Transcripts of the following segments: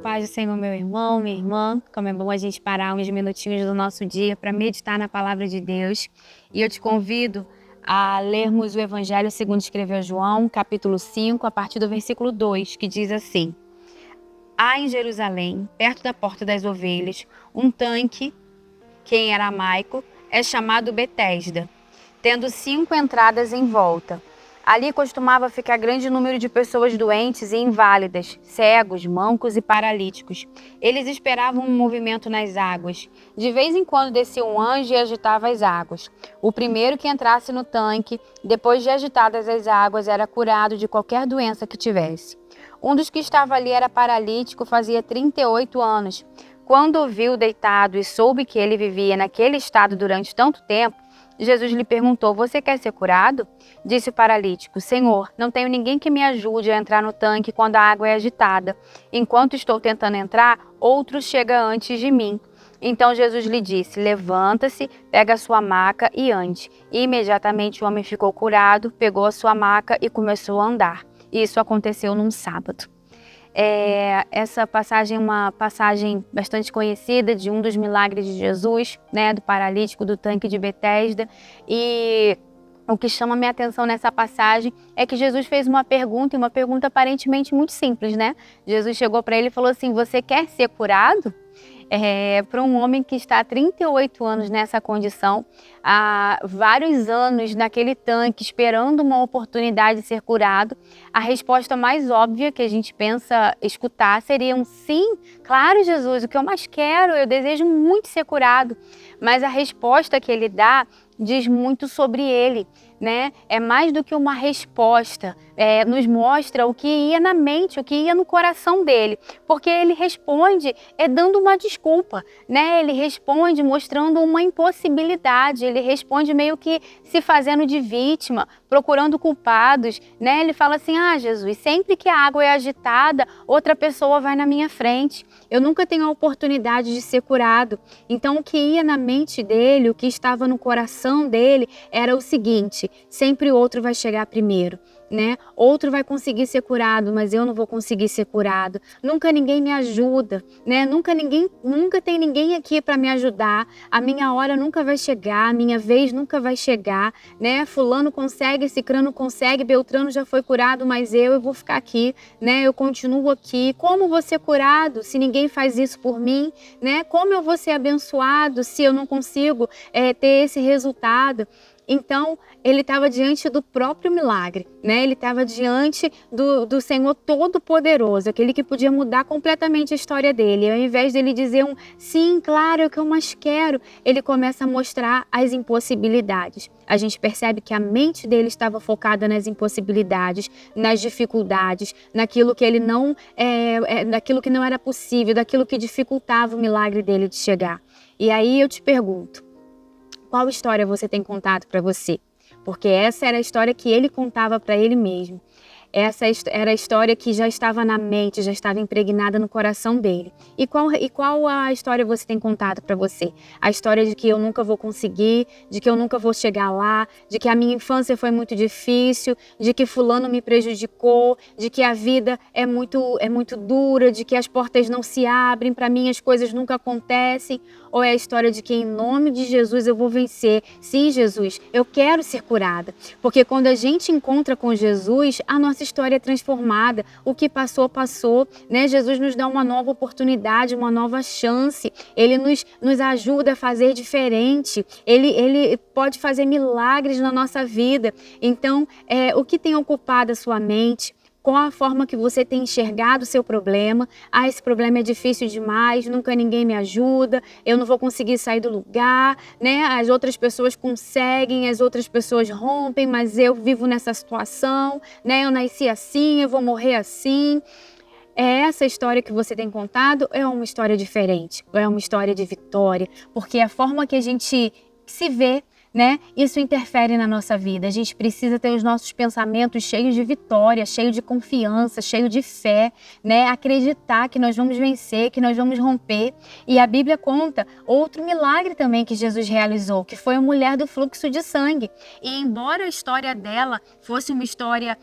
paz do Senhor, meu irmão, minha irmã. Como é bom a gente parar uns minutinhos do nosso dia para meditar na palavra de Deus. E eu te convido a lermos o Evangelho segundo escreveu João, capítulo 5, a partir do versículo 2, que diz assim: Há em Jerusalém, perto da Porta das Ovelhas, um tanque, que em aramaico é chamado Betesda, tendo 5 entradas em volta. Ali costumava ficar grande número de pessoas doentes e inválidas, cegos, mancos e paralíticos. Eles esperavam um movimento nas águas. De vez em quando descia um anjo e agitava as águas. O primeiro que entrasse no tanque, depois de agitadas as águas, era curado de qualquer doença que tivesse. Um dos que estava ali era paralítico, fazia 38 anos. Quando o viu deitado e soube que ele vivia naquele estado durante tanto tempo, Jesus lhe perguntou: Você quer ser curado? Disse o paralítico: Senhor, não tenho ninguém que me ajude a entrar no tanque quando a água é agitada. Enquanto estou tentando entrar, outro chega antes de mim. Então Jesus lhe disse: Levanta-se, pega a sua maca e ande. E imediatamente o homem ficou curado, pegou a sua maca e começou a andar. Isso aconteceu num sábado. Essa passagem é uma passagem bastante conhecida de um dos milagres de Jesus, né, do paralítico do tanque de Betesda. E o que chama minha atenção nessa passagem é que Jesus fez uma pergunta, e uma pergunta aparentemente muito simples, né? Jesus chegou para ele e falou assim: Você quer ser curado? Para um homem que está há 38 anos nessa condição, há vários anos naquele tanque, esperando uma oportunidade de ser curado, a resposta mais óbvia que a gente pensa escutar seria um sim, claro, Jesus, o que eu mais quero, eu desejo muito ser curado. Mas a resposta que ele dá diz muito sobre ele, né? É mais do que uma resposta, nos mostra o que ia na mente, o que ia no coração dele, porque ele responde dando uma desculpa, né? Ele responde mostrando uma impossibilidade, ele responde meio que se fazendo de vítima, procurando culpados, né? Ele fala assim: Jesus, sempre que a água é agitada, outra pessoa vai na minha frente, eu nunca tenho a oportunidade de ser curado. Então o que ia na mente dele, o que estava no coração dele era o seguinte: sempre o outro vai chegar primeiro, né? Outro vai conseguir ser curado, mas eu não vou conseguir ser curado. Nunca ninguém me ajuda, né? Nunca tem ninguém aqui para me ajudar. A minha hora nunca vai chegar, a minha vez nunca vai chegar, né? Fulano consegue, Cicrano consegue, Beltrano já foi curado, mas eu vou ficar aqui, né? Eu continuo aqui. Como vou ser curado se ninguém faz isso por mim, né? Como eu vou ser abençoado se eu não consigo ter esse resultado? Então, ele estava diante do próprio milagre, né? Ele estava diante do Senhor Todo-Poderoso, aquele que podia mudar completamente a história dele. E ao invés dele dizer um sim, claro, é o que eu mais quero, ele começa a mostrar as impossibilidades. A gente percebe que a mente dele estava focada nas impossibilidades, nas dificuldades, naquilo que ele naquilo que não era possível, daquilo que dificultava o milagre dele de chegar. E aí eu te pergunto: qual história você tem contado para você? Porque essa era a história que ele contava para ele mesmo. Essa era a história que já estava na mente, já estava impregnada no coração dele. E qual a história você tem contado para você? A história de que eu nunca vou conseguir, de que eu nunca vou chegar lá, de que a minha infância foi muito difícil, de que fulano me prejudicou, de que a vida é muito dura, de que as portas não se abrem, para mim as coisas nunca acontecem? Ou é a história de que em nome de Jesus eu vou vencer? Sim, Jesus, eu quero ser curada. Porque quando a gente encontra com Jesus, a nossa história é transformada. O que passou, passou, né? Jesus nos dá uma nova oportunidade, uma nova chance. Ele nos ajuda a fazer diferente. Ele pode fazer milagres na nossa vida. Então, o que tem ocupado a sua mente? Qual a forma que você tem enxergado o seu problema? Esse problema é difícil demais, nunca ninguém me ajuda, eu não vou conseguir sair do lugar, né? As outras pessoas conseguem, as outras pessoas rompem, mas eu vivo nessa situação, né? Eu nasci assim, eu vou morrer assim. É essa história que você tem contado? É uma história diferente? Ou é uma história de vitória? Porque a forma que a gente se vê, né? Isso interfere na nossa vida. A gente precisa ter os nossos pensamentos cheios de vitória, cheios de confiança, cheios de fé, né? Acreditar que nós vamos vencer, que nós vamos romper. E a Bíblia conta outro milagre também que Jesus realizou, que foi a mulher do fluxo de sangue. E embora a história dela fosse uma história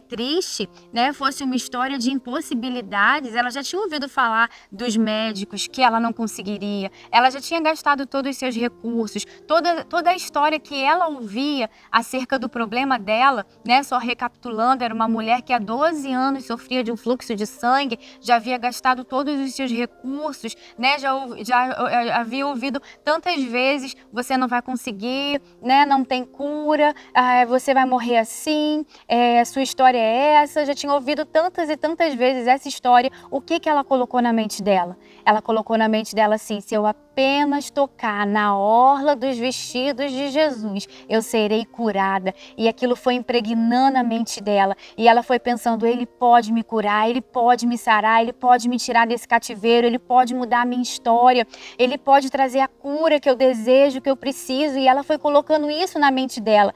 triste, né, fosse uma história de impossibilidades. Ela já tinha ouvido falar dos médicos, que ela não conseguiria. Ela já tinha gastado todos os seus recursos, toda a história que ela ouvia acerca do problema dela, né, só recapitulando, era uma mulher que há 12 anos sofria de um fluxo de sangue, já havia gastado todos os seus recursos, né, já havia ouvido tantas vezes: você não vai conseguir, né, não tem cura, você vai morrer assim, sua história é essa. Já tinha ouvido tantas e tantas vezes essa história. O que ela colocou na mente dela? Ela colocou na mente dela assim: se eu apenas tocar na orla dos vestidos de Jesus, eu serei curada. E aquilo foi impregnando a mente dela. E ela foi pensando: ele pode me curar, ele pode me sarar, ele pode me tirar desse cativeiro, ele pode mudar a minha história, ele pode trazer a cura que eu desejo, que eu preciso. E ela foi colocando isso na mente dela.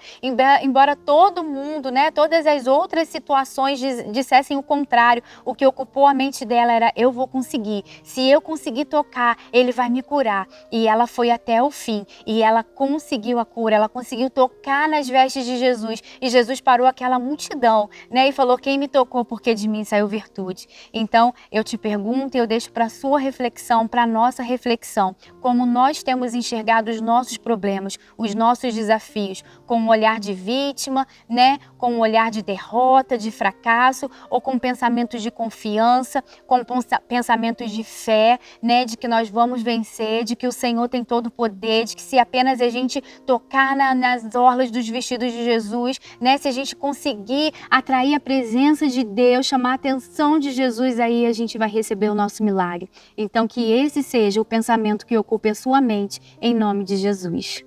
Embora todo mundo, né, todas as outras situações dissessem o contrário, o que ocupou a mente dela era: eu vou conseguir. Se eu conseguir tocar, ele vai me curar. E ela foi até o fim. E ela conseguiu a cura. Ela conseguiu tocar nas vestes de Jesus. E Jesus parou aquela multidão, né, e falou: quem me tocou, porque de mim saiu virtude. Então, eu te pergunto e eu deixo para a sua reflexão, para a nossa reflexão, como nós temos enxergado os nossos problemas, os nossos desafios, com um olhar de vítima, né, com um olhar de derrota, de fracasso, ou com pensamentos de confiança, com pensamentos de fé, né, de que nós vamos vencer, de que o Senhor tem todo o poder, de que se apenas a gente tocar nas orlas dos vestidos de Jesus, né, se a gente conseguir atrair a presença de Deus, chamar a atenção de Jesus, aí a gente vai receber o nosso milagre. Então, que esse seja o pensamento que ocupe a sua mente, em nome de Jesus.